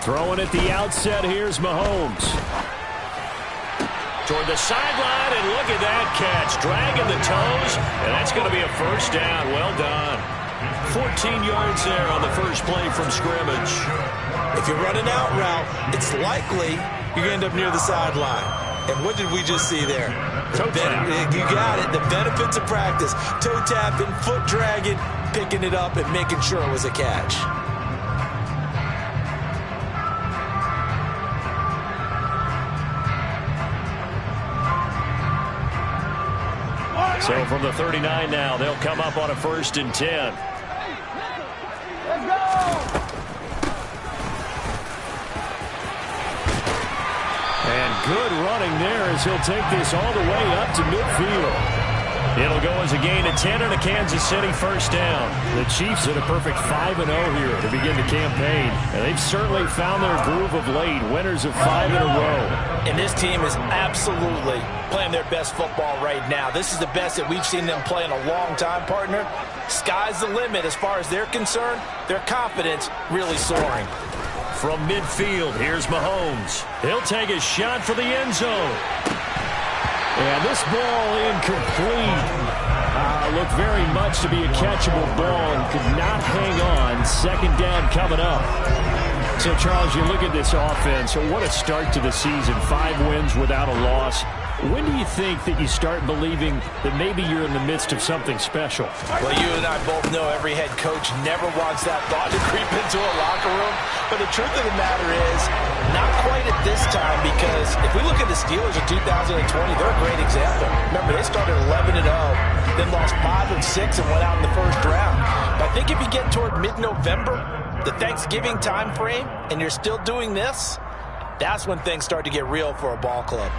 Throwing at the outset, here's Mahomes. Toward the sideline, and look at that catch. Dragging the toes, and that's going to be a first down. Well done. 14 yards there on the first play from scrimmage. If you're running out route, it's likely you're going to end up near the sideline. And what did we just see there? Toe tap. You got it. The benefits of practice. Toe tapping, foot dragging, picking it up, and making sure it was a catch. So from the 39 now, they'll come up on a 1st and 10. Let's go! And good running there as he'll take this all the way up to midfield. It'll go as a gain of 10 and a Kansas City first down. The Chiefs at a perfect 5-0 here to begin the campaign. And they've certainly found their groove of late, winners of 5 in a row. And this team is absolutely playing their best football right now. This is the best that we've seen them play in a long time, partner. Sky's the limit as far as they're concerned. Their confidence really soaring. From midfield, here's Mahomes. He'll take a shot for the end zone. And this ball incomplete. Looked very much to be a catchable ball and could not hang on. 2nd down coming up. So, Charles, you look at this offense, what a start to the season. 5 wins without a loss. When do you think that you start believing that maybe you're in the midst of something special? Well, you and I both know every head coach never wants that thought to creep into a locker room. But the truth of the matter is, not quite at this time, because if we look at the Steelers in 2020, they're a great example. Remember, they started 11-0, then lost 5 of 6 and went out in the first round. But I think if you get toward mid-November, the Thanksgiving time frame, and you're still doing this, that's when things start to get real for a ball club.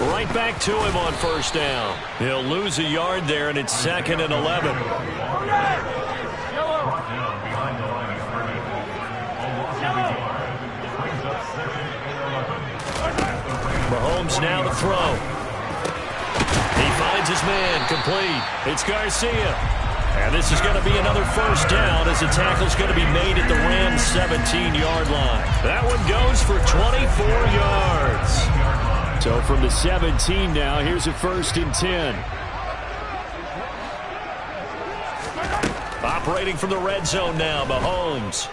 Right back to him on 1st down. He'll lose a yard there, and it's 2nd and 11. Mahomes now to throw. He finds his man, complete. It's Garcia. And this is going to be another first down as the tackle's going to be made at the Rams' 17-yard line. That one goes for 24 yards. So from the 17 now, here's a 1st and 10. Operating from the red zone now, Mahomes.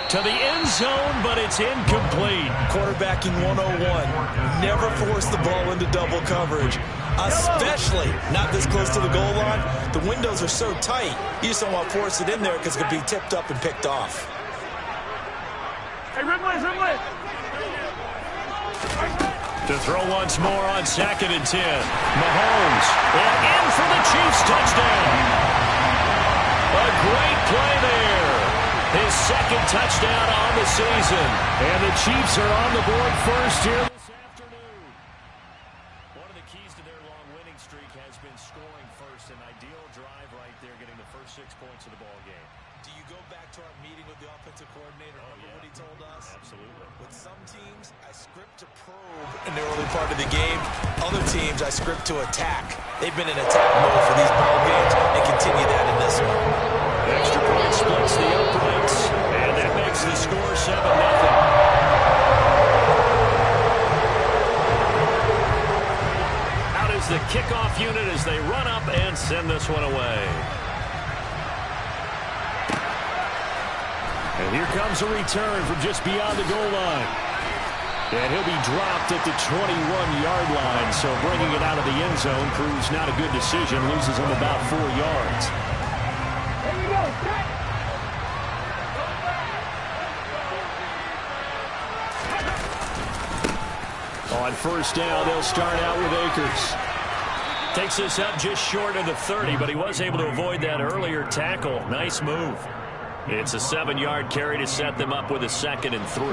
To the end zone, but it's incomplete. Quarterbacking 101. Never force the ball into double coverage, especially not this close to the goal line. The windows are so tight, you just don't want to force it in there because it could be tipped up and picked off. Hey, Ridley! To throw once more on 2nd and 10. Mahomes, and in for the Chiefs touchdown. A great play there. His 2nd touchdown on the season. And the Chiefs are on the board first here this afternoon. One of the keys to their long winning streak has been scoring first. An ideal drive right there, getting the first 6 points of the ball game. Do you go back to our meeting with the offensive coordinator? Remember what he told us? Absolutely. With some teams, I script to probe in the early part of the game. Other teams, I script to attack. They've been in attack mode for these ball games and continue that in this one. Extra point splits the uprights, and that makes the score 7-0. Out is the kickoff unit as they run up and send this one away. And here comes a return from just beyond the goal line. And he'll be dropped at the 21-yard line, so bringing it out of the end zone proves not a good decision, loses him about 4 yards. Here we go, On 1st down, they'll start out with Akers. Takes this up just short of the 30, but he was able to avoid that earlier tackle. Nice move. It's a 7-yard carry to set them up with a 2nd and 3.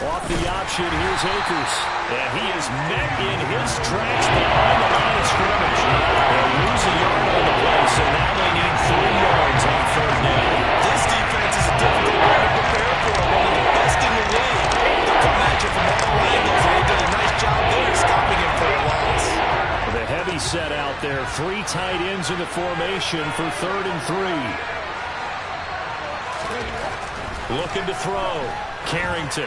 Off the option, here's Akers. And he is met in his tracks behind the line of scrimmage. They'll lose a yard on the play, so now they need 3 yards. out there. 3 tight ends in the formation for 3rd and 3. Looking to throw. Carrington.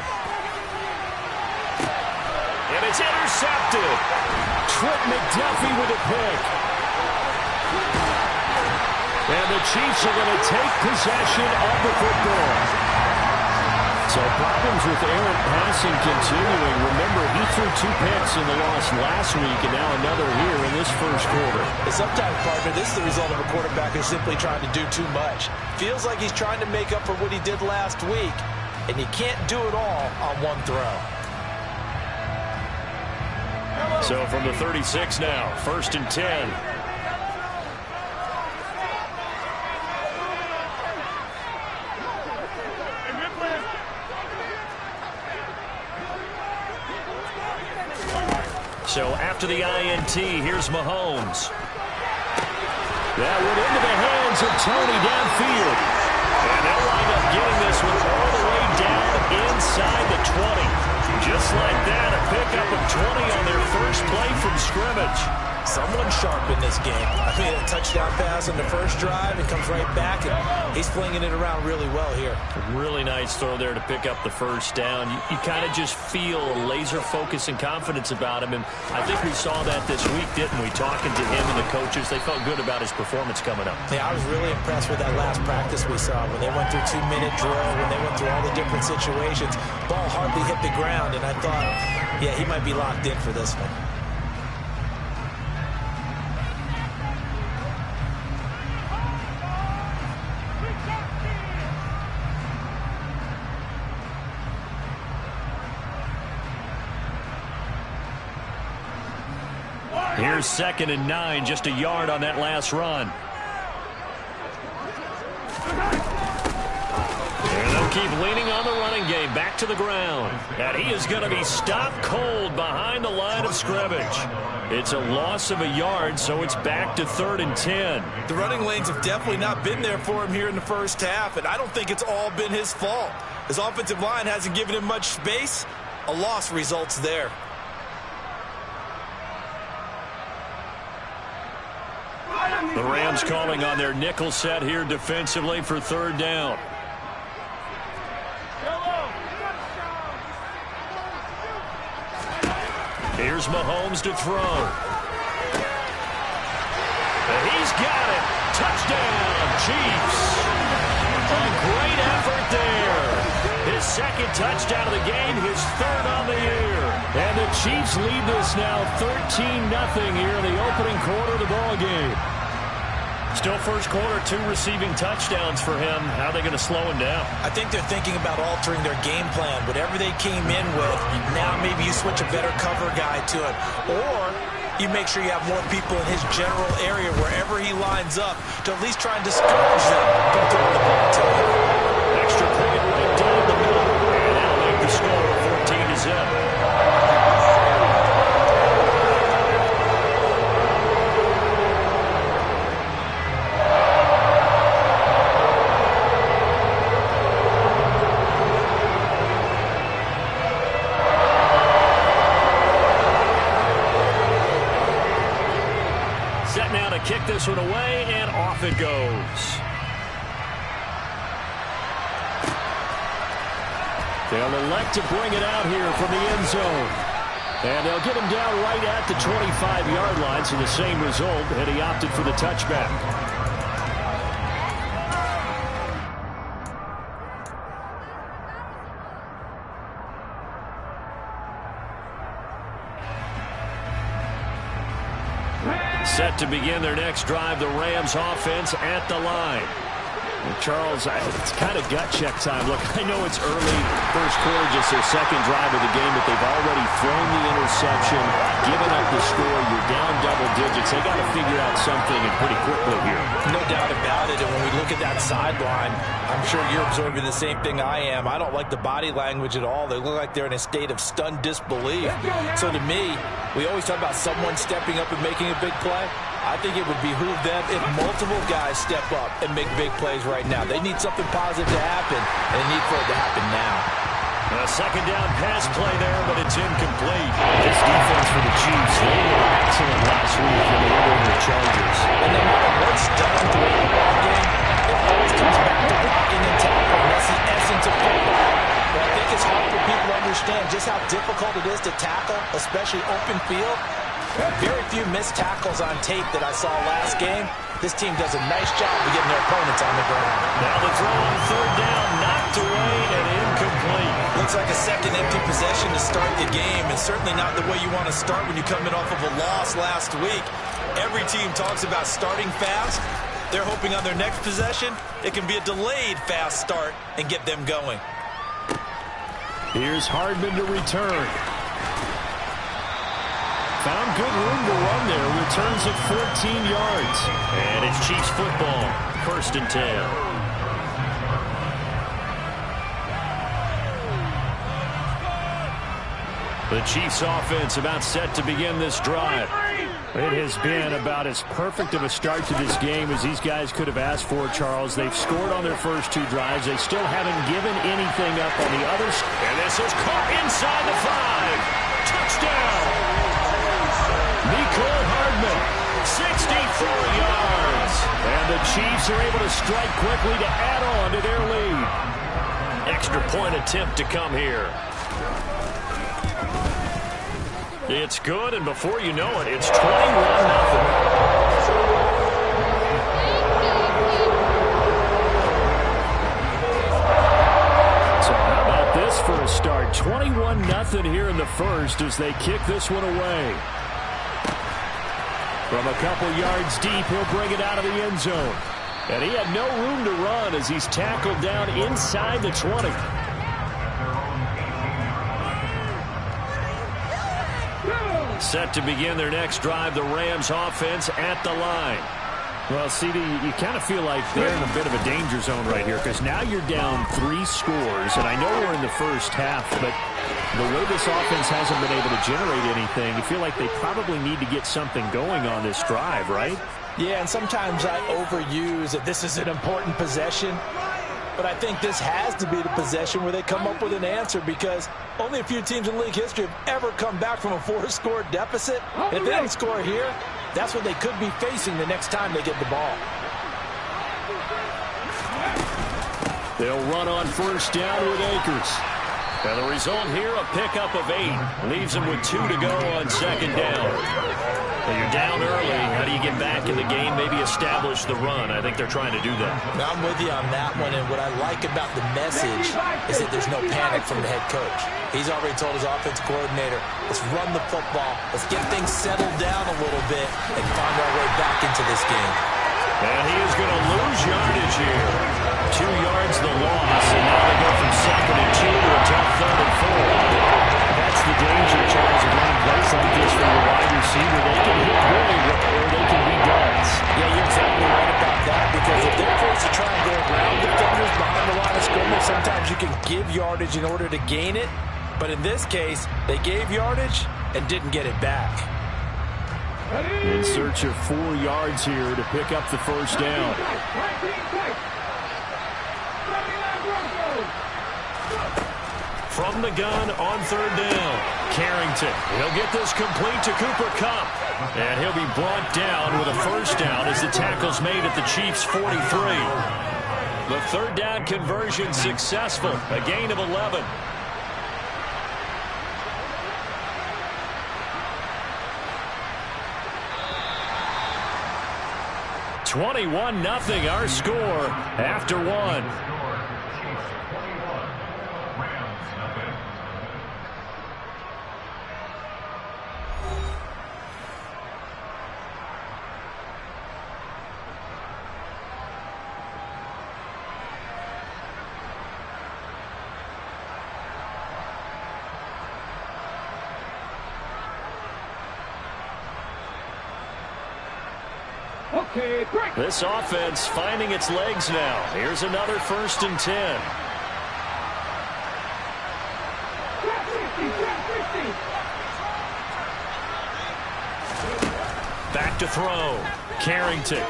And it's intercepted. Trent McDuffie with a pick. And the Chiefs are going to take possession of the football. So problems with errant passing continuing. Remember, he threw 2 picks in the loss last week, and now another here in this first quarter. And sometimes, partner, this is the result of a quarterback who's simply trying to do too much. Feels like he's trying to make up for what he did last week, and he can't do it all on one throw. So from the 36 now, 1st and 10. So after the INT, here's Mahomes. That went into the hands of Tony downfield. And they'll wind up getting this one all the way down inside the 20. Just like that, a pickup of 20 on their first play from scrimmage. Someone sharp in this game. I mean, a touchdown pass on the first drive. It comes right back, and he's flinging it around really well here. Really nice throw there to pick up the first down. You kind of just feel a laser focus and confidence about him, and I think we saw that this week, didn't we? Talking to him and the coaches, they felt good about his performance coming up. Yeah, I was really impressed with that last practice we saw when they went through 2-minute drill, when they went through all the different situations. Ball hardly hit the ground, and I thought, yeah, he might be locked in for this one. Here's 2nd and 9, just a yard on that last run. And they'll keep leaning on the running game, back to the ground. And he is going to be stopped cold behind the line of scrimmage. It's a loss of a yard, so it's back to 3rd and 10. The running lanes have definitely not been there for him here in the first half, and I don't think it's all been his fault. His offensive line hasn't given him much space. A loss results there. The Rams calling on their nickel set here defensively for 3rd down. Here's Mahomes to throw. And he's got it. Touchdown, Chiefs. A great effort there. His 2nd touchdown of the game, his 3rd on the year. And the Chiefs lead this now 13-0 here in the opening quarter of the ball game. Still first quarter, 2 receiving touchdowns for him. How are they going to slow him down? I think they're thinking about altering their game plan. Whatever they came in with, now maybe you switch a better cover guy to it. Or you make sure you have more people in his general area wherever he lines up to at least try and discourage them from throwing the ball to him. Extra point right down the middle. And that'll make the score 14-0. Kick this one away, and off it goes. They'll elect to bring it out here from the end zone. And they'll get him down right at the 25-yard line, so the same result, and he opted for the touchback. Set to begin their next drive, the Rams offense at the line. And Charles, it's kind of gut check time. Look, I know it's early, first quarter, just their 2nd drive of the game, but they've already thrown the interception, given up the score. You're down double digits. They got to figure out something, and pretty quickly here. No doubt about it. And when we look at that sideline, I'm sure you're observing the same thing I am. I don't like the body language at all. They look like they're in a state of stunned disbelief. So to me, we always talk about someone stepping up and making a big play. I think it would behoove them if multiple guys step up and make big plays right now. They need something positive to happen, and they need for it to happen now. A second down pass play there, but it's incomplete. This defense for the Chiefs, they were excellent last week in the win over the Chargers. And no matter what's done throughout the ball game, it always comes back to blocking and tackling. That's the essence of football. But I think it's hard for people to understand just how difficult it is to tackle, especially open field. Very few missed tackles on tape that I saw last game. This team does a nice job of getting their opponents on the ground. Now the throw on third down, knocked away and incomplete. Looks like a second empty possession to start the game, and certainly not the way you want to start when you're coming off of a loss last week. Every team talks about starting fast. They're hoping on their next possession, it can be a delayed fast start and get them going. Here's Hardman to return. Found good room to run there. Returns at 14 yards. And it's Chiefs football. 1st and 10. The Chiefs offense about set to begin this drive. It has been about as perfect of a start to this game as these guys could have asked for, Charles. They've scored on their first 2 drives. They still haven't given anything up on the others. And this is caught inside the 5. Touchdown! Nicole Hardman, 64 yards. And the Chiefs are able to strike quickly to add on to their lead. Extra point attempt to come here. It's good, and before you know it, it's 21-0. So how about this for a start? 21-0 here in the first as they kick this one away. From a couple yards deep, he'll bring it out of the end zone. And he had no room to run as he's tackled down inside the 20. Set to begin their next drive, the Rams offense at the line. Well, CD, you kind of feel like they're in a bit of a danger zone right here because now you're down 3 scores, and I know we're in the first half, but the way this offense hasn't been able to generate anything, you feel like they probably need to get something going on this drive, right? Yeah, and sometimes I overuse that this is an important possession. But I think this has to be the possession where they come up with an answer because only a few teams in league history have ever come back from a 4-score deficit. If they don't score here, that's what they could be facing the next time they get the ball. They'll run on first down with Akers. And the result here, a pickup of 8. Leaves them with 2 to go on second down. Well, you're down early. How do you get back in the game? Maybe establish the run. I think they're trying to do that. Now, I'm with you on that one, and what I like about the message is that there's no panic from the head coach. He's already told his offense coordinator, let's run the football, let's get things settled down a little bit, and find our way back into this game. And he is going to lose yardage here. 2 yards the loss, and now they go from 2nd and 2 to a tough 3rd and 4. That's the danger, Charles, of running plays like this for your wide receiver. They can hit really or they can be duds. Yeah, you're exactly right about that because if they're forced to try and go around defenders behind the line of scrimmage, sometimes you can give yardage in order to gain it. But in this case, they gave yardage and didn't get it back. In search of 4 yards here to pick up the first down. From the gun on 3rd down. Carrington. He'll get this complete to Cooper Kupp. And he'll be brought down with a first down as the tackle's made at the Chiefs' 43. The 3rd down conversion successful. A gain of 11. (21-0) our score after 1. This offense finding its legs now. Here's another 1st and 10. Back to throw. Carrington.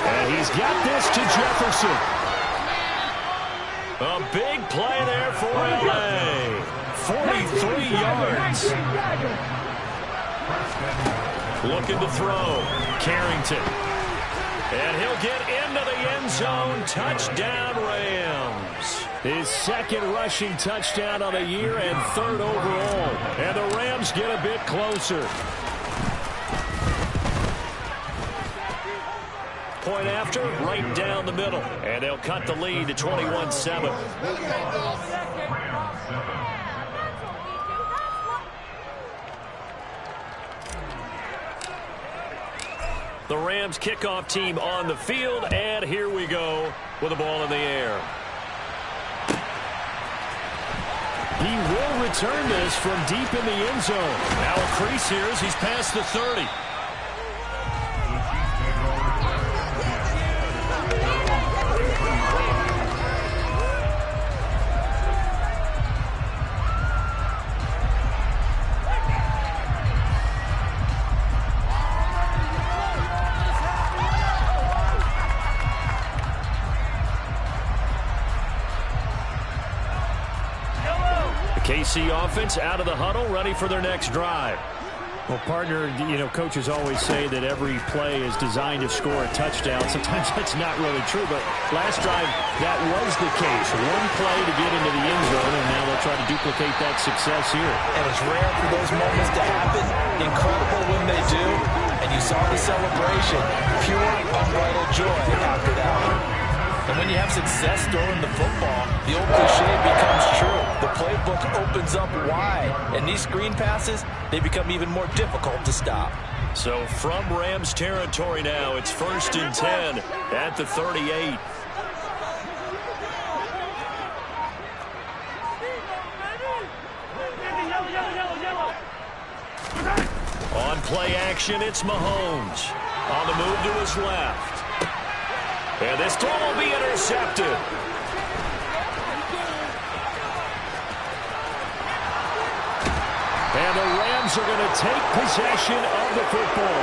And he's got this to Jefferson. A big play there for LA. 43 yards. Looking to throw. Carrington. And he'll get into the end zone. Touchdown, Rams. His second rushing touchdown on the year and third overall. And the Rams get a bit closer. Point after, right down the middle. And they'll cut the lead to 21-7. The Rams kickoff team on the field, and here we go with the ball in the air. He will return this from deep in the end zone. Now a crease here as he's past the 30. KC offense out of the huddle, ready for their next drive. Well, partner, coaches always say that every play is designed to score a touchdown. Sometimes that's not really true, but last drive, that was the case. One play to get into the end zone, and now they'll try to duplicate that success here. And it's rare for those moments to happen. Incredible when they do. And you saw the celebration. Pure, unbridled joy after that one. And when you have success throwing the football, the old cliche becomes true. The playbook opens up wide. And these screen passes, they become even more difficult to stop. So from Rams territory now, it's 1st and 10 at the 38. On play action, it's Mahomes. On the move to his left. And this throw will be intercepted. And the Rams are going to take possession of the football.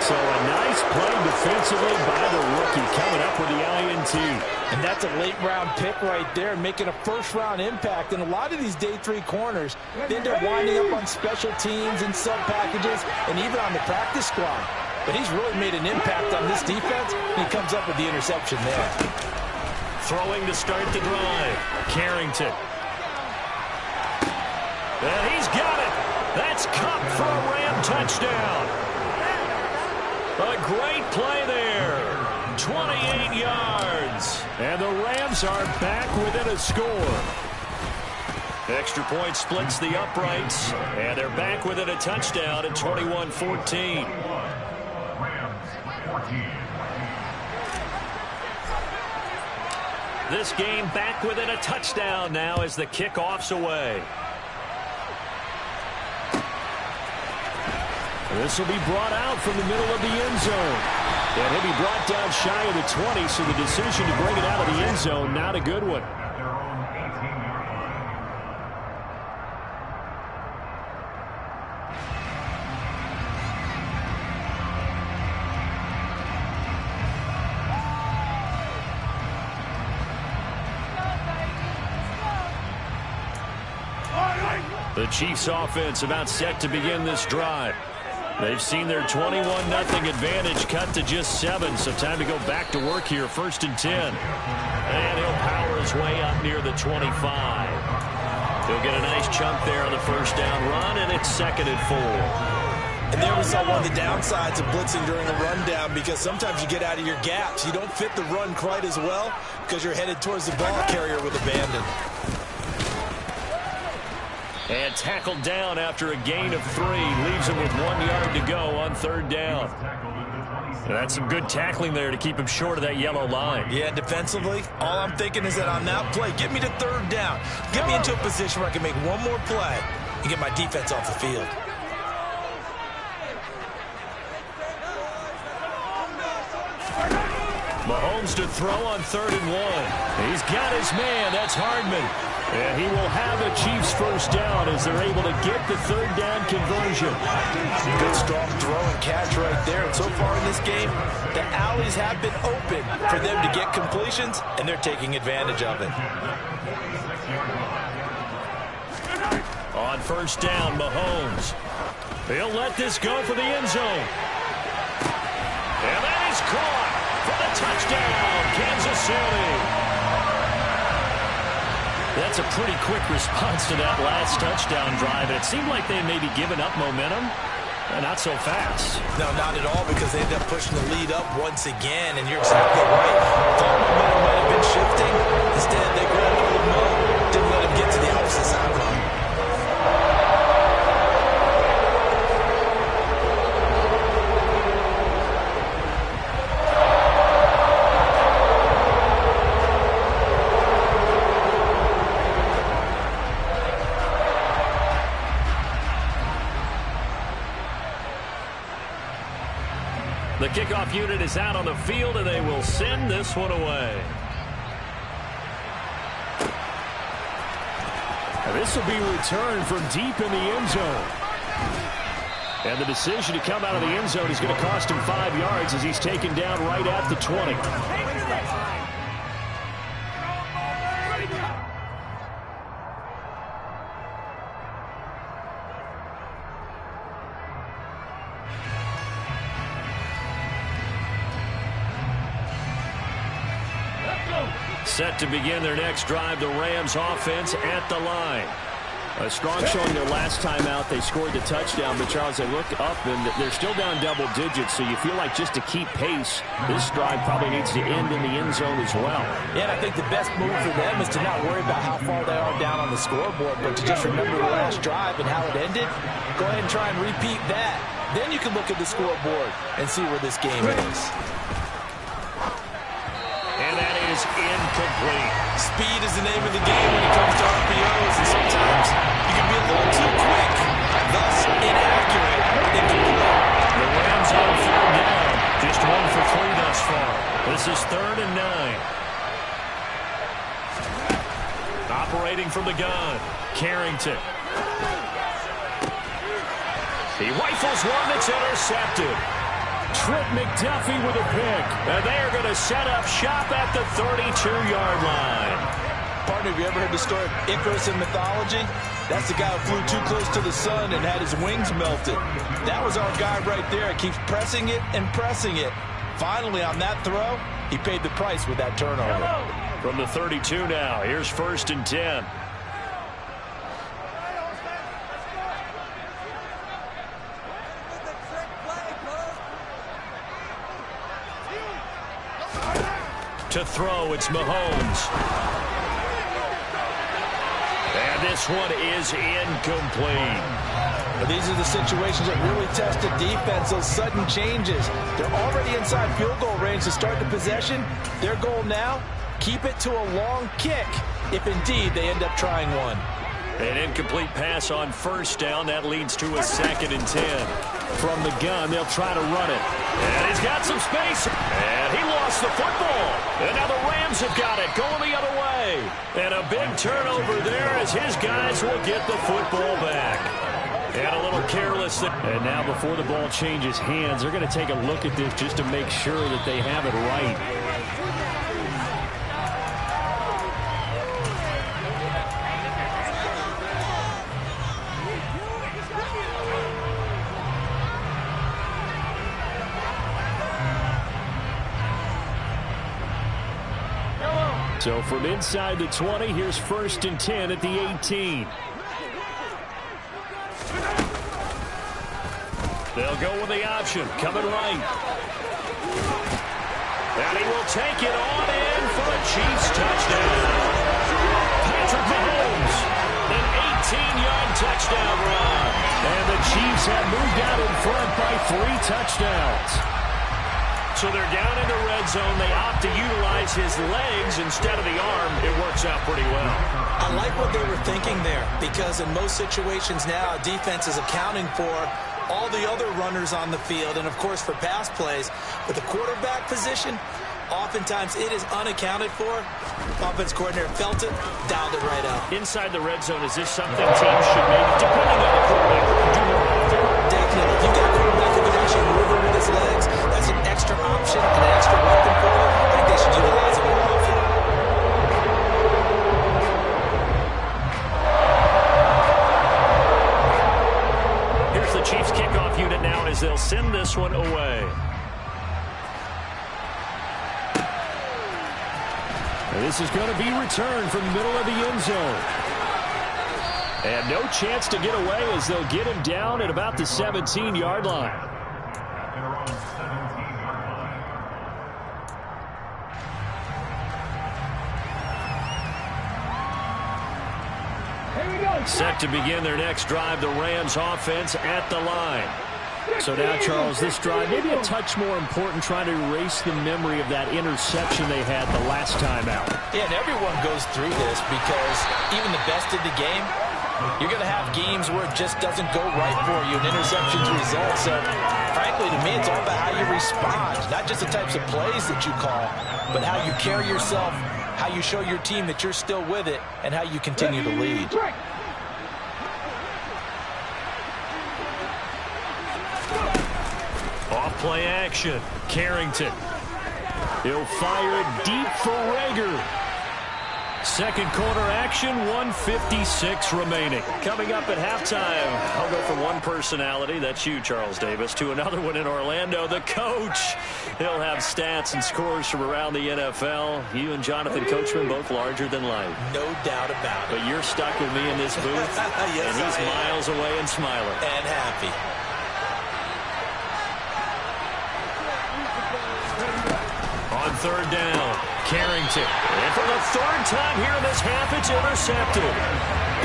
So a nice play defensively by the rookie coming up with the INT. And that's a late-round pick right there, making a first-round impact. And a lot of these day 3 corners, they end up winding up on special teams and sub-packages and even on the practice squad. But he's really made an impact on this defense, and he comes up with the interception there. Throwing to start the drive. Carrington. And he's got it. That's Cup for a Ram touchdown. A great play there. 28 yards. And the Rams are back within a score. Extra point splits the uprights. And they're back within a touchdown at 21-14. This game back within a touchdown now as the kickoff's away. This will be brought out from the middle of the end zone. And he'll be brought down shy of the 20, so the decision to bring it out of the end zone, not a good one. The Chiefs offense about set to begin this drive. They've seen their 21-0 advantage cut to just 7, so time to go back to work here, 1st and 10. And he'll power his way up near the 25. He'll get a nice chunk there on the first down run, and it's 2nd and 4. And there we saw one of the downsides of blitzing during a rundown, because sometimes you get out of your gaps. You don't fit the run quite as well because you're headed towards the ball carrier with abandon. And tackled down after a gain of 3. Leaves him with 1 yard to go on 3rd down. And that's some good tackling there to keep him short of that yellow line. Yeah, defensively, all I'm thinking is that on that play, get me to 3rd down. Get me into a position where I can make one more play and get my defense off the field. Mahomes to throw on 3rd and 1. He's got his man. That's Hardman. And he will have a Chiefs first down as they're able to get the third down conversion. Good, strong throw and catch right there. And so far in this game, the alleys have been open for them to get completions, and they're taking advantage of it. On first down, Mahomes. He'll let this go for the end zone. And that is caught for the touchdown, Kansas City. That's a pretty quick response to that last touchdown drive. It seemed like they may be giving up momentum. Not so fast. No, not at all, because they ended up pushing the lead up once again, and you're exactly right. Thought momentum might have been shifting. Instead, they grabbed hold of Mo, didn't let him get to the opposite sideline. The kickoff unit is out on the field, and they will send this one away. And this will be returned from deep in the end zone. And the decision to come out of the end zone is going to cost him 5 yards as he's taken down right at the 20. Set to begin their next drive, the Rams offense at the line. A strong showing their last time out. They scored the touchdown, but Charles, they look up and they're still down double digits, so you feel like just to keep pace, this drive probably needs to end in the end zone as well. Yeah, and I think the best move for them is to not worry about how far they are down on the scoreboard, but to just remember the last drive and how it ended. Go ahead and try and repeat that. Then you can look at the scoreboard and see where this game is. And that is incomplete. Speed is the name of the game when it comes to RPOs, and sometimes you can be a little too quick, thus inaccurate, incomplete. The Rams on third down. Just 1 for 3 thus far. This is 3rd and 9. Operating from the gun, Carrington. He rifles one that's intercepted. Trent McDuffie with a pick. And they are going to set up shop at the 32-yard line. Partner, have you ever heard the story of Icarus in mythology? That's the guy who flew too close to the sun and had his wings melted. That was our guy right there. He keeps pressing it and pressing it. Finally, on that throw, he paid the price with that turnover. From the 32 now, here's 1st and 10. To throw, it's Mahomes. And this one is incomplete. But these are the situations that really test a defense, those sudden changes. They're already inside field goal range to start the possession. Their goal now, keep it to a long kick, if indeed they end up trying one. An incomplete pass on first down. That leads to a 2nd and 10. From the gun, they'll try to run it. And he's got some space. And he lost the football. And now the Rams have got it, going the other way. And a big turnover there as his guys will get the football back. And a little careless. And now before the ball changes hands, they're going to take a look at this just to make sure that they have it right. So from inside the 20, here's 1st and 10 at the 18. They'll go with the option, coming right. And he will take it on in for a Chiefs touchdown. Patrick Mahomes, an 18-yard touchdown run. And the Chiefs have moved out in front by 3 touchdowns. So they're down in the red zone. They opt to utilize his legs instead of the arm. It works out pretty well. I like what they were thinking there, because in most situations now, defense is accounting for all the other runners on the field and, of course, for pass plays. But the quarterback position, Oftentimes it is unaccounted for. Offense coordinator felt it, dialed it right out. Inside the red zone, is this something teams should maybe, depending on the quarterback, do more often? Definitely. If you've got a quarterback who can actually move it with his legs, that's an extra option and an extra weapon for them. I think they should utilize it more often. Here's the Chiefs kickoff unit now as they'll send this one away. This is going to be returned from the middle of the end zone. And no chance to get away as they'll get him down at about the 17-yard line. Set to begin their next drive, the Rams offense at the line. So now, Charles, this drive maybe a touch more important, trying to erase the memory of that interception they had the last time out. Yeah, and everyone goes through this because even the best in the game, you're going to have games where it just doesn't go right for you, and interceptions result. So, frankly, to me, it's all about how you respond, not just the types of plays that you call, but how you carry yourself, how you show your team that you're still with it, and how you continue to lead. Off-play action. Carrington. He'll fire it deep for Rager. Second quarter action, 1:56 remaining. Coming up at halftime, I'll go from one personality, that's you, Charles Davis, to another one in Orlando, the coach. He'll have stats and scores from around the NFL. You and Jonathan Coachman both larger than life. No doubt about it. But you're stuck with me in this booth, yes, and he's miles away and smiling. And happy. On third down, Carrington. And for the third time here in this half, it's intercepted.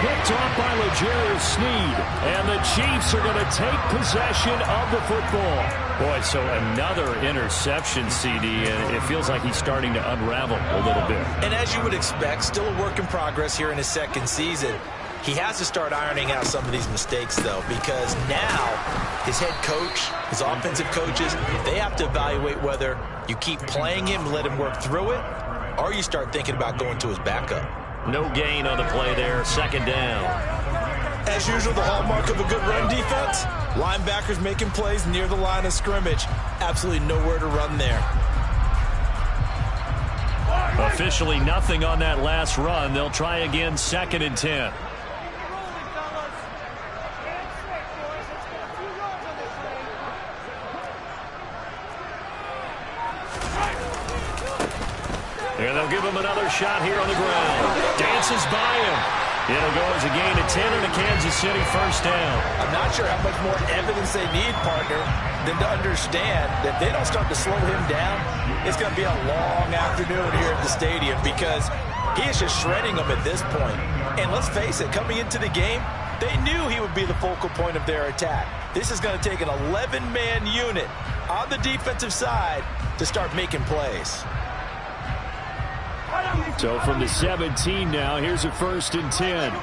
Picked off by L'Jarius Sneed. And the Chiefs are going to take possession of the football. Boy, so another interception, CD, and it feels like he's starting to unravel a little bit. And as you would expect, still a work in progress here in his second season. He has to start ironing out some of these mistakes, though, because now his head coach, his offensive coaches, they have to evaluate whether you keep playing him, let him work through it, or you start thinking about going to his backup. No gain on the play there, second down. As usual, the hallmark of a good run defense, linebackers making plays near the line of scrimmage. Absolutely nowhere to run there. Officially nothing on that last run. They'll try again, 2nd and 10. And they'll give him another shot here on the ground. Dances by him. It'll go as a gain of 10 and a Kansas City first down. I'm not sure how much more evidence they need, partner, than to understand that if they don't start to slow him down, it's going to be a long afternoon here at the stadium because he is just shredding them at this point. And let's face it, coming into the game, they knew he would be the focal point of their attack. This is going to take an 11-man unit on the defensive side to start making plays. So from the 17 now, here's a 1st and 10.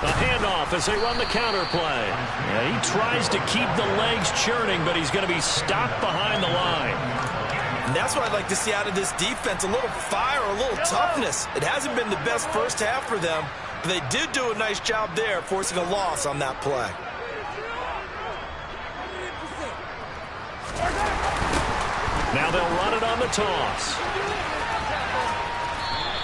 A handoff as they run the counter play. Yeah, he tries to keep the legs churning, but he's going to be stopped behind the line. And that's what I'd like to see out of this defense, a little fire, a little toughness. It hasn't been the best first half for them, but they did do a nice job there, forcing a loss on that play. Now they'll run it on the toss.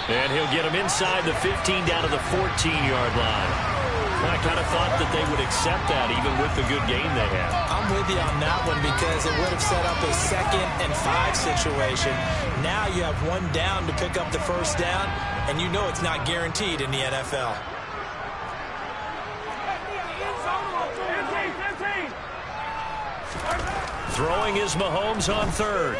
And he'll get him inside the 15 down to the 14-yard line. I kind of thought that they would accept that even with the good game they had. I'm with you on that one because it would have set up a 2nd and 5 situation. Now you have one down to pick up the first down, and you know it's not guaranteed in the NFL. Throwing is Mahomes on third.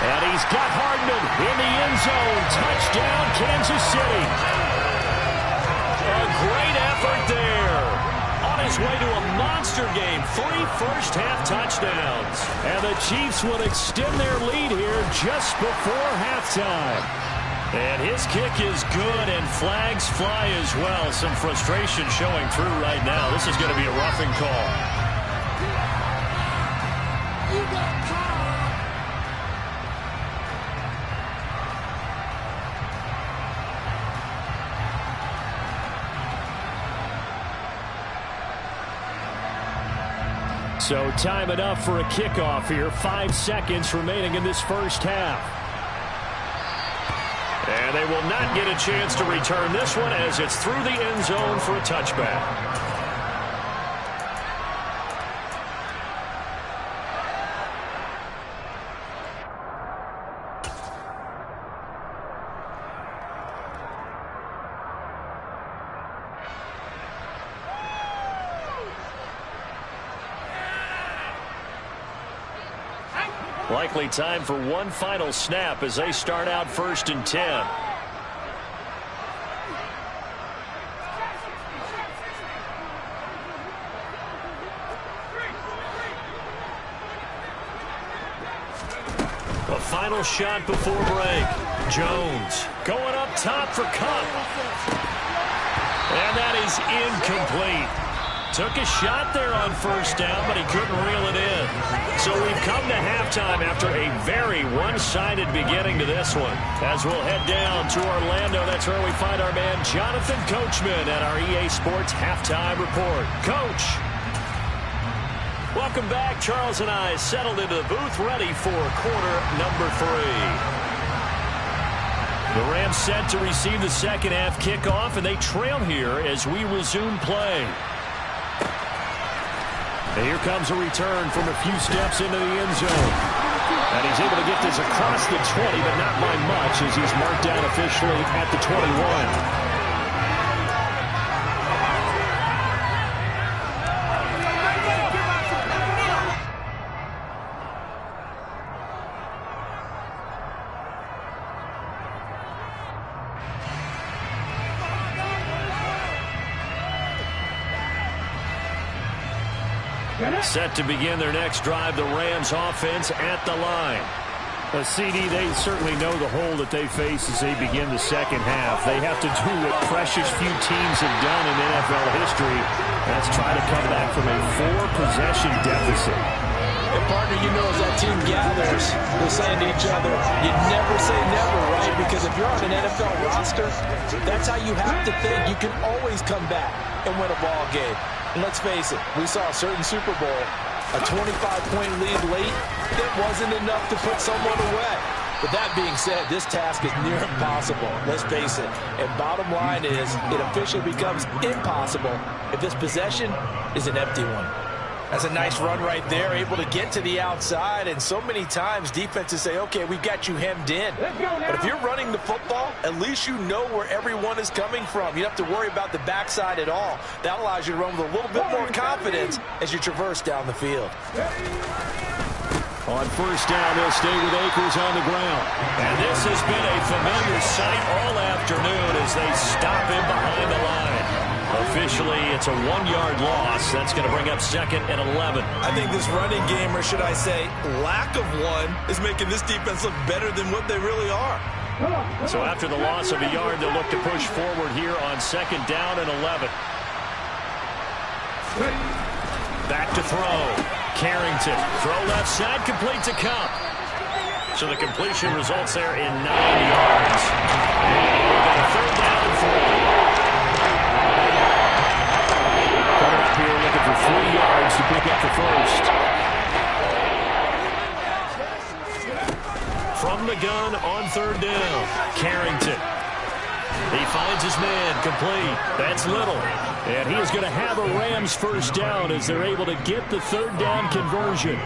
And he's got Hardman in the end zone. Touchdown, Kansas City. A great effort there. On a his way to a monster game. 3 first-half touchdowns. And the Chiefs will extend their lead here just before halftime. And his kick is good, and flags fly as well. Some frustration showing through right now. This is going to be a roughing call. So time enough for a kickoff here. 5 seconds remaining in this first half. And they will not get a chance to return this one as it's through the end zone for a touchback. Likely time for one final snap as they start out 1st and 10. A final shot before break. Jones going up top for Cup. And that is incomplete. Took a shot there on 1st down, but he couldn't reel it in. So we've come to halftime after a very one-sided beginning to this one. As we'll head down to Orlando, that's where we find our man Jonathan Coachman at our EA Sports Halftime Report. Coach. Welcome back. Charles and I settled into the booth ready for quarter number 3. The Rams set to receive the second half kickoff, and they trail here as we resume play. And here comes a return from a few steps into the end zone. And he's able to get this across the 20, but not by much as he's marked down officially at the 21. Set to begin their next drive, the Rams offense at the line. CD, they certainly know the hole that they face as they begin the second half. They have to do what precious few teams have done in NFL history. That's try to come back from a 4-possession deficit. And partner, you know, as that team gathers, they're saying to each other, you never say never, right? Because if you're on an NFL roster, that's how you have to think. You can always come back and win a ball game. And let's face it, we saw a certain Super Bowl, a 25-point lead late, that wasn't enough to put someone away. But that being said, this task is near impossible, let's face it. And bottom line is, it officially becomes impossible if this possession is an empty one. That's a nice run right there, able to get to the outside, and so many times defenses say, okay, we've got you hemmed in. But if you're running the football, at least you know where everyone is coming from. You don't have to worry about the backside at all. That allows you to run with a little bit more confidence as you traverse down the field. On 1st down, they'll stay with Akers on the ground. And this has been a familiar sight all afternoon as they stop him behind the line. Officially, it's a 1-yard loss. That's going to bring up 2nd and 11. I think this running game, or should I say lack of one, is making this defense look better than what they really are. So after the loss of a yard, they'll look to push forward here on 2nd down and 11. Back to throw. Carrington. Throw left side, complete to Cup. So the completion results there in 9 yards. And we've got a 3rd down and 4. Here looking for 3 yards to pick up the first. From the gun on 3rd down, Carrington. He finds his man, complete. That's Little. And he is going to have a Rams 1st down as they're able to get the 3rd down conversion.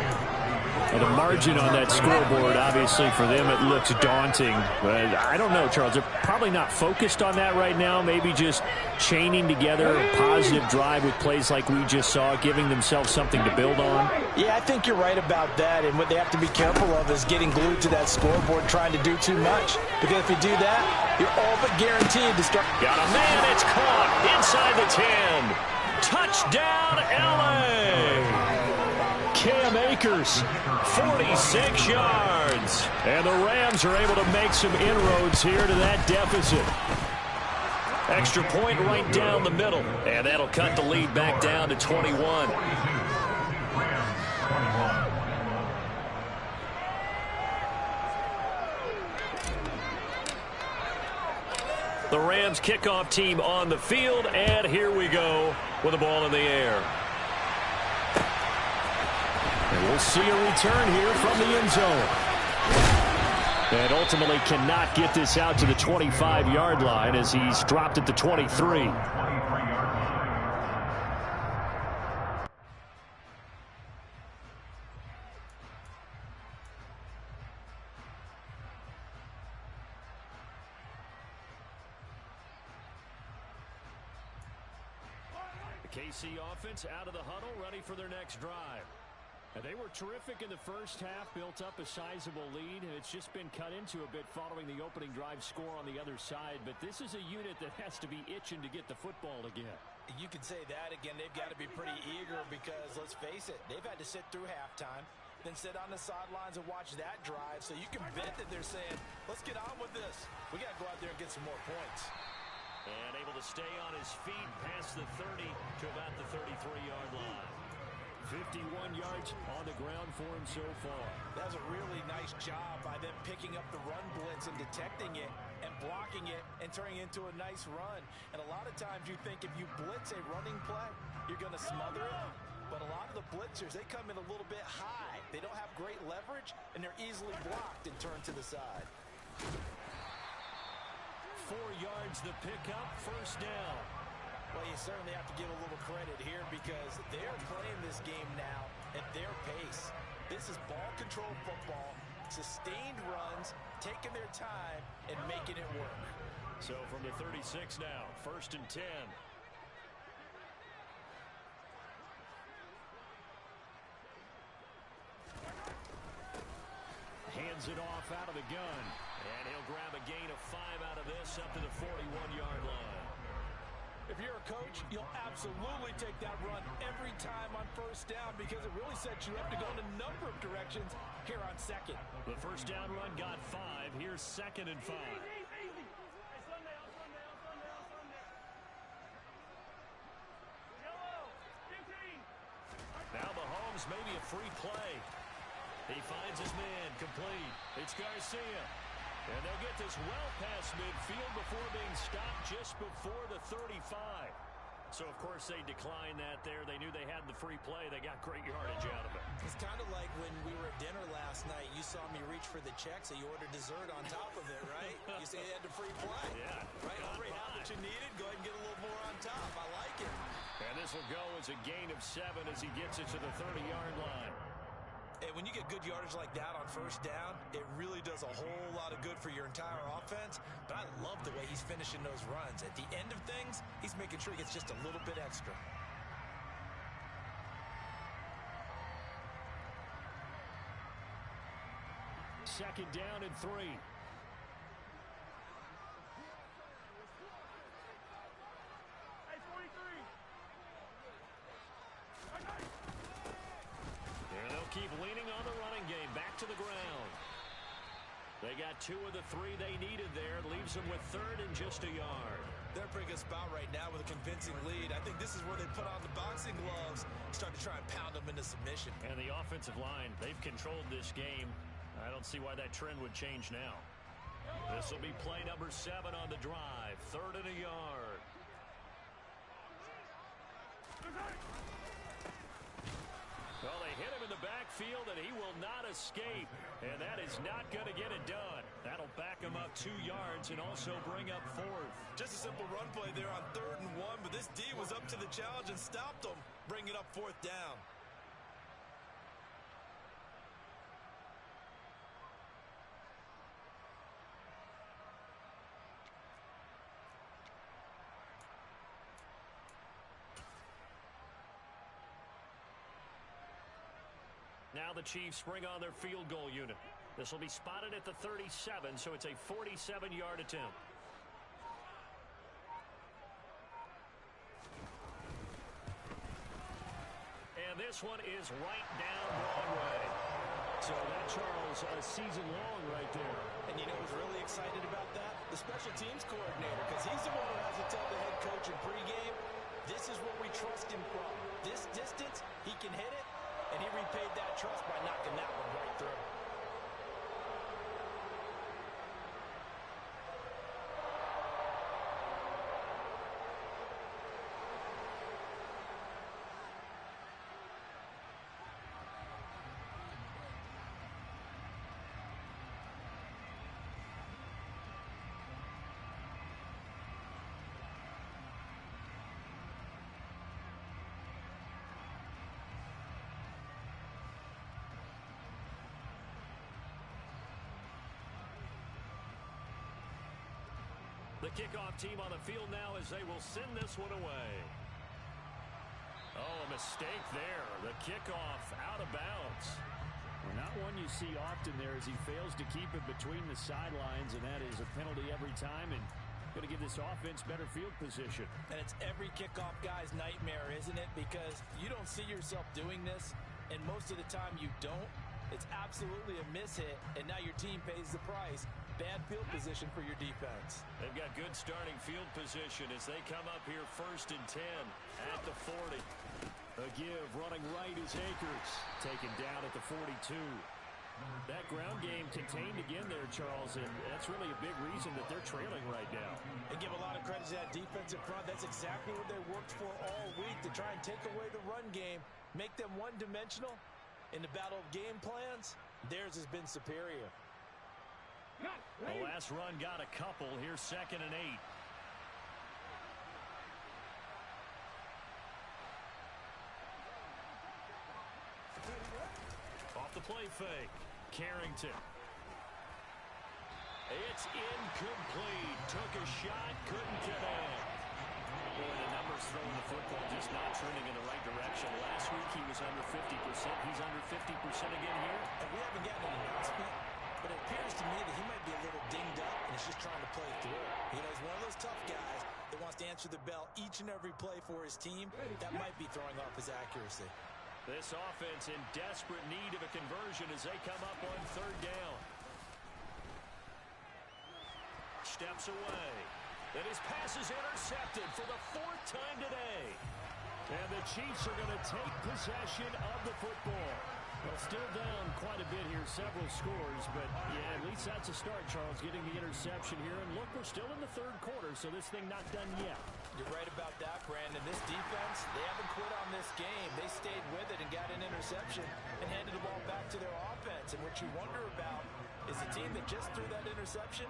And the margin on that scoreboard, obviously, for them, it looks daunting. But I don't know, Charles. They're probably not focused on that right now. Maybe just chaining together a positive drive with plays like we just saw, giving themselves something to build on. Yeah, I think you're right about that. And what they have to be careful of is getting glued to that scoreboard, trying to do too much. Because if you do that, you're all but guaranteed to start. Got a man. It's caught inside the 10. Touchdown, L.A. Cam Akers, 46 yards. And the Rams are able to make some inroads here to that deficit. Extra point right down the middle. And that'll cut the lead back down to 21. The Rams kickoff team on the field, and here we go with the ball in the air. And we'll see a return here from the end zone. And ultimately cannot get this out to the 25-yard line as he's dropped at the 23. KC offense out of the huddle, ready for their next drive. And they were terrific in the first half, built up a sizable lead, and it's just been cut into a bit following the opening drive score on the other side. But this is a unit that has to be itching to get the football again. You can say that again. They've got to be pretty eager because, let's face it, they've had to sit through halftime, then sit on the sidelines and watch that drive. So you can bet that they're saying, let's get on with this. We got to go out there and get some more points. And able to stay on his feet past the 30 to about the 33-yard line. 51 yards on the ground for him so far. That was a really nice job by them picking up the run blitz and detecting it and blocking it and turning it into a nice run. And a lot of times you think if you blitz a running play, you're going to smother it. But a lot of the blitzers, they come in a little bit high. They don't have great leverage, and they're easily blocked and turned to the side. 4 yards the pickup, first down. Well, you certainly have to give a little credit here because they're playing this game now at their pace. This is ball control football, sustained runs, taking their time, and making it work. So from the 36 now, first and 10. Hands it off out of the gun. And he'll grab a gain of 5 out of this up to the 41-yard line. If you're a coach, you'll absolutely take that run every time on first down because it really sets you up to go in a number of directions here on second. The first down run got 5. Here's second and 5. Now Mahomes, maybe a free play. He finds his man, complete. It's Garcia. And they'll get this well past midfield before being stopped just before the 35. So, of course, they declined that there. They knew they had the free play. They got great yardage out of it. It's kind of like when we were at dinner last night. You saw me reach for the check, so you ordered dessert on top of it, right? You say you had the free play. Yeah. Right? Already have what you needed. Go ahead and get a little more on top. I like it. And this will go as a gain of 7 as he gets it to the 30-yard line. And when you get good yardage like that on first down, it really does a whole lot of good for your entire offense. But I love the way he's finishing those runs. At the end of things, he's making sure he gets just a little bit extra. Second down and 3. Keep leaning on the running game. Back to the ground. They got 2 of the 3 they needed there. Leaves them with third and just a yard. They're in a pretty good spot right now with a convincing lead. I think this is where they put on the boxing gloves, start to try and pound them into submission. And the offensive line, they've controlled this game. I don't see why that trend would change now. This will be play number 7 on the drive. Third and a yard. Well, they hit him in the backfield, and he will not escape. And that is not going to get it done. That'll back him up 2 yards and also bring up 4th. Just a simple run play there on 3rd and 1, but this D was up to the challenge and stopped him, bringing up 4th down. Now the Chiefs bring on their field goal unit. This will be spotted at the 37, so it's a 47-yard attempt. this one is right down Broadway. So that, Charles, a season long right there. And you know who's really excited about that? The special teams coordinator, because he's the one who has to tell the head coach in pregame, this is what we trust him from. This distance, he can hit it, and he repaid that trust by knocking that one right through. The kickoff team on the field now as they will send this one away. Oh, a mistake there. The kickoff out of bounds. Well, not one you see often there as he fails to keep it between the sidelines, and that is a penalty every time, and going to give this offense better field position. And it's every kickoff guy's nightmare, isn't it? Because you don't see yourself doing this, and most of the time you don't. It's absolutely a mishit, and now your team pays the price. Bad field position for your defense. They've got good starting field position as they come up here 1st and 10 at the 40. A give running right is Akers. Taken down at the 42. That ground game contained again there, Charles, and that's really a big reason that they're trailing right now. They give a lot of credit to that defensive front. That's exactly what they worked for all week, to try and take away the run game, make them one-dimensional. In the battle of game plans, theirs has been superior. The last run got a couple. Here's 2nd and 8. Off the play fake. Carrington. It's incomplete. Took a shot, couldn't get in. Boy, the numbers throwing the football just not trending in the right direction. Last week he was under 50%. He's under 50% again here. And we haven't gotten an announcement, but it appears to me that he might be a little dinged up and is just trying to play through it. You know, he's one of those tough guys that wants to answer the bell each and every play for his team. That might be throwing off his accuracy. This offense in desperate need of a conversion as they come up on 3rd down. Steps away. And his pass is intercepted for the 4th time today. And the Chiefs are going to take possession of the football. Well, still down quite a bit here, several scores, but yeah, at least that's a start, Charles, getting the interception here. And look, we're still in the 3rd quarter, so this thing not done yet. You're right about that, Brandon. This defense, they haven't quit on this game. They stayed with it and got an interception and handed the ball back to their offense. And what you wonder about is the team that just threw that interception,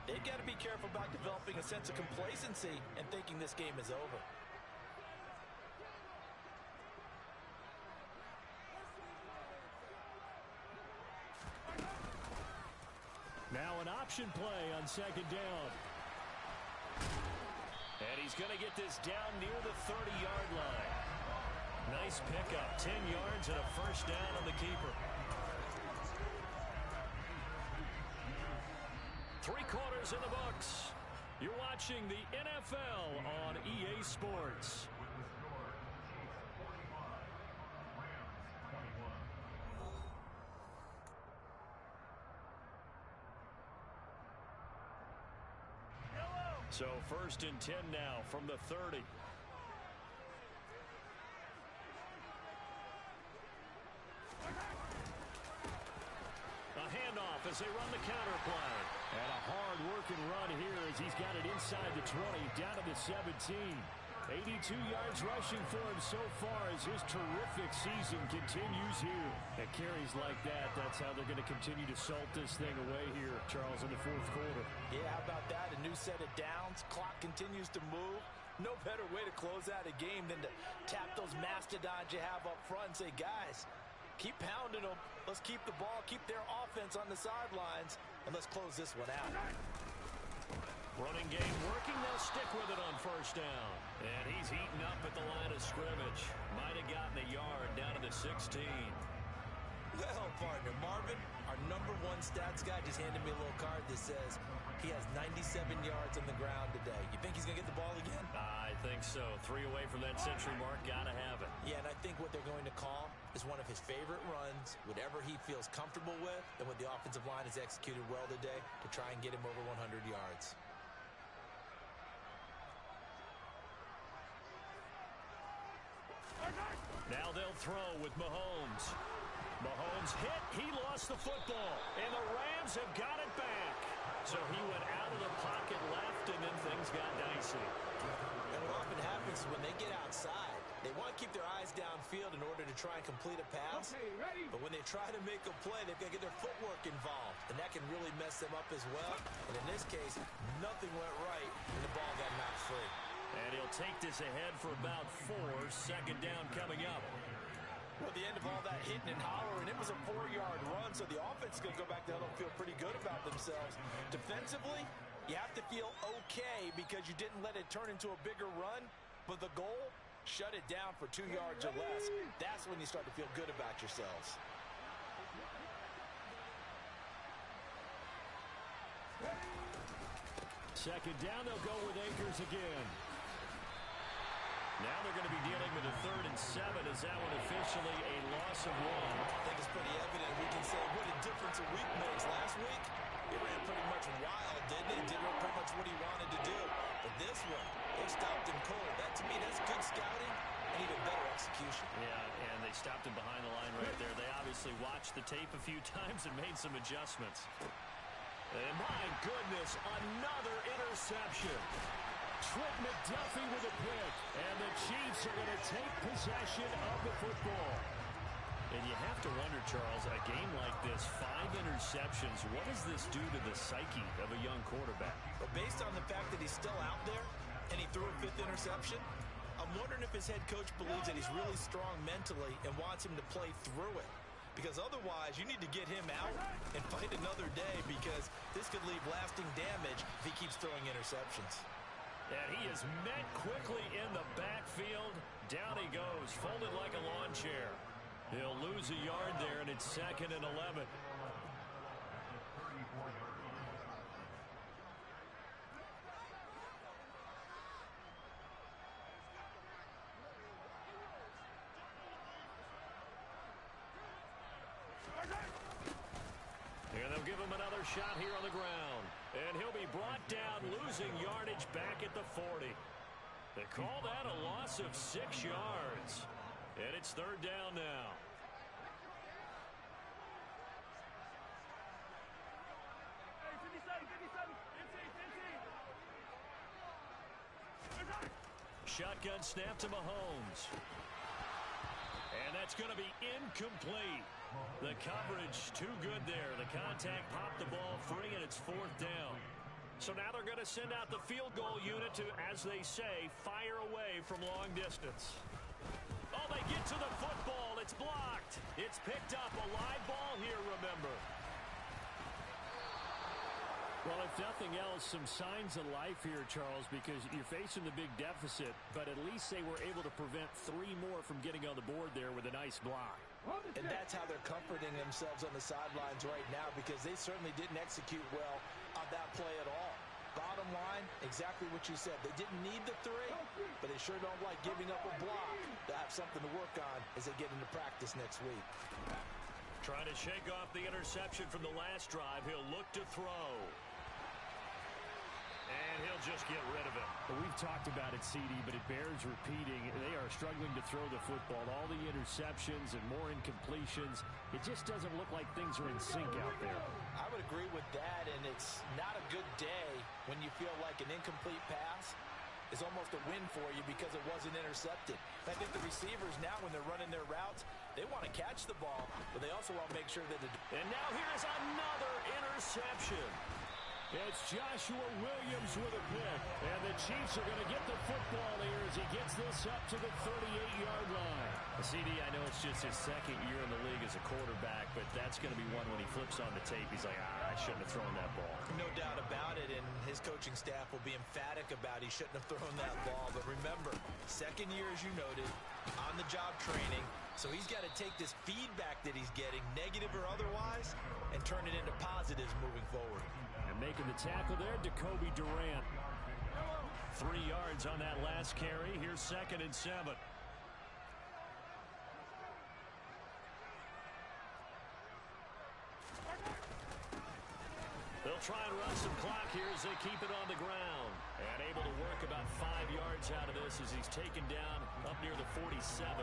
they've got to be careful about developing a sense of complacency and thinking this game is over. Now an option play on 2nd down. And he's going to get this down near the 30-yard line. Nice pickup, 10 yards and a 1st down on the keeper. 3 quarters in the books. You're watching the NFL on EA Sports. So 1st and 10 now from the 30. A handoff as they run the counter play. And a hard-working run here as he's got it inside the 20, down to the 17. 82 yards rushing for him so far as his terrific season continues here. And carries like that, that's how they're going to continue to salt this thing away here, Charles, in the 4th quarter. Yeah, how about that? A new set of downs. Clock continues to move. No better way to close out a game than to tap those mastodons you have up front and say, guys, keep pounding them. Let's keep the ball, keep their offense on the sidelines, and let's close this one out. Running game working. They'll stick with it on 1st down. And he's eaten up at the line of scrimmage. Might have gotten a yard down to the 16. Well, partner, Marvin, our number one stats guy just handed me a little card that says he has 97 yards on the ground today. You think he's going to get the ball again? I think so. 3 away from that century mark. Got to have it. Yeah, and I think what they're going to call is one of his favorite runs, whatever he feels comfortable with, and what the offensive line has executed well today to try and get him over 100 yards. Now they'll throw with Mahomes. Mahomes hit. He lost the football. And the Rams have got it back. So he went out of the pocket left, and then things got dicey. And what often happens is when they get outside, they want to keep their eyes downfield in order to try and complete a pass. Okay, ready? But when they try to make a play, they've got to get their footwork involved. And that can really mess them up as well. And in this case, nothing went right, and the ball got knocked free. And he'll take this ahead for about 4. Second down coming up. Well, at the end of all that hitting and hollering, it was a 4-yard run, so the offense is going to go back down and feel pretty good about themselves. Defensively, you have to feel okay because you didn't let it turn into a bigger run, but the goal, shut it down for 2 yards or less. That's when you start to feel good about yourselves. Second down, they'll go with Akers again. Now they're going to be dealing with a 3rd and 7. Is that one officially a loss of 1? I think it's pretty evident. We can say what a difference a week makes. Last week, he ran pretty much wild, didn't he? Did pretty much what he wanted to do. But this one, they stopped him cold. That, to me, that's good scouting and even better execution. Yeah, and they stopped him behind the line right there. They obviously watched the tape a few times and made some adjustments. And my goodness, another interception. Trent McDuffie with a pick. And the Chiefs are going to take possession of the football. And you have to wonder, Charles, a game like this, 5 interceptions, what does this do to the psyche of a young quarterback? But based on the fact that he's still out there and he threw a 5th interception, I'm wondering if his head coach believes that he's really strong mentally and wants him to play through it. Because otherwise, you need to get him out and fight another day because this could leave lasting damage if he keeps throwing interceptions. And he is met quickly in the backfield. Down he goes, folded like a lawn chair. He'll lose a yard there, and it's 2nd and 11. And they'll give him another shot here on the ground. And he'll be brought down, losing yardage back at the 40. They call that a loss of 6 yards. And it's 3rd down now. Hey, 57, 57. Shotgun snap to Mahomes. And that's going to be incomplete. The coverage too good there. The contact popped the ball free, and it's 4th down. So now they're going to send out the field goal unit to, as they say, fire away from long distance. Oh, they get to the football. It's blocked. It's picked up. A live ball here, remember. Well, if nothing else, some signs of life here, Charles, because you're facing the big deficit, but at least they were able to prevent 3 more from getting on the board there with a nice block. And that's how they're comforting themselves on the sidelines right now because they certainly didn't execute well on that play at all. Bottom line, exactly what you said. They didn't need the 3, but they sure don't like giving up a block to have something to work on as they get into practice next week. Trying to shake off the interception from the last drive. He'll look to throw. And he'll just get rid of it. Well, we've talked about it, CD, but it bears repeating. They are struggling to throw the football. All the interceptions and more incompletions. It just doesn't look like things are in sync out there. I would agree with that, and it's not a good day when you feel like an incomplete pass is almost a win for you because it wasn't intercepted. I think the receivers now, when they're running their routes, they want to catch the ball, but they also want to make sure that And now here's another interception. It's Joshua Williams with a pick. And the Chiefs are going to get the football here as he gets this up to the 38-yard line. CD, I know it's just his 2nd year in the league as a quarterback, but that's going to be one when he flips on the tape. He's like, I shouldn't have thrown that ball. No doubt about it, and his coaching staff will be emphatic about he shouldn't have thrown that ball. But remember, 2nd year, as you noted, on-the-job training. So he's got to take this feedback that he's getting, negative or otherwise, and turn it into positives moving forward. And making the tackle there, Jacoby Durant. 3 yards on that last carry. Here's 2nd and 7. They'll try and run some clock here as they keep it on the ground. And able to work about 5 yards out of this as he's taken down up near the 47.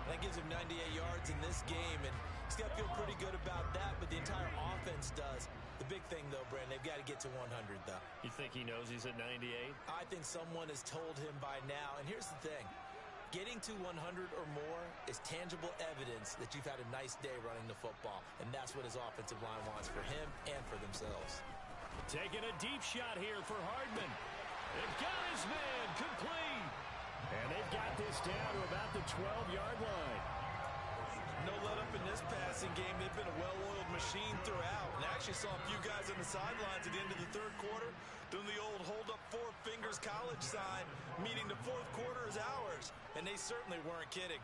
That gives him 98 yards in this game, and he's got to feel pretty good about that, but the entire offense does. The big thing, though, Brandon, they've got to get to 100, though. You think he knows he's at 98? I think someone has told him by now, and here's the thing. Getting to 100 or more is tangible evidence that you've had a nice day running the football, and that's what his offensive line wants for him and for themselves. Taking a deep shot here for Hardman. They've got his man complete. And they've got this down to about the 12-yard line. No let up in this passing game. They've been a well-oiled machine throughout. And I actually saw a few guys on the sidelines at the end of the third quarter doing the old hold up 4 fingers college sign, meaning the fourth quarter is ours. And they certainly weren't kidding.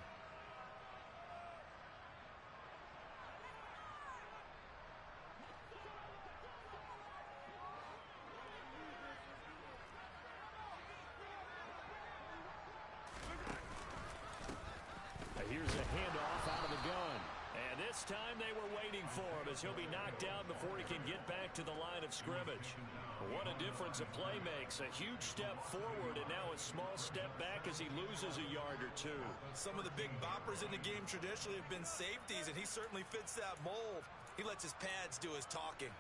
Here's a handoff out of the gun. And this time they were waiting for him as he'll be knocked down before he can get back to the line of scrimmage. What a difference a play makes. A huge step forward and now a small step back as he loses a yard or 2. Some of the big boppers in the game traditionally have been safeties, and he certainly fits that mold. He lets his pads do his talking.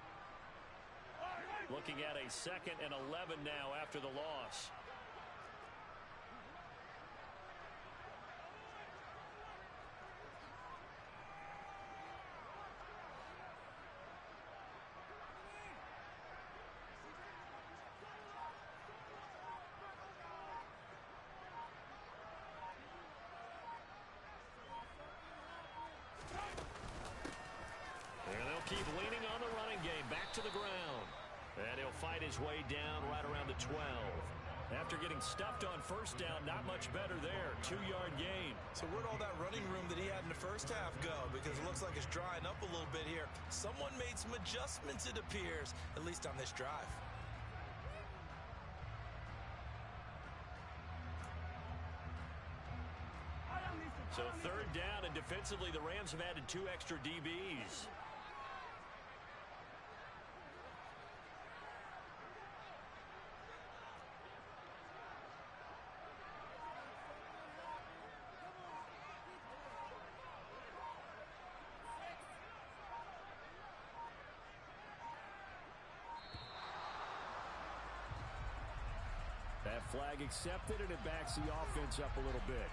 Looking at a 2nd and 11 now after the loss. And they'll keep leaning on the running game. Back to the ground. And he'll fight his way down right around the 12. After getting stuffed on first down, not much better there. 2-yard gain. So where'd all that running room that he had in the first half go? Because it looks like it's drying up a little bit here. Someone made some adjustments, it appears, at least on this drive. So 3rd down, and defensively the Rams have added 2 extra DBs. That flag accepted, and it backs the offense up a little bit.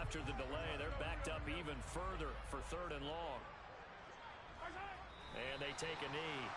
After the delay, they're backed up even further for 3rd and long. And they take a knee.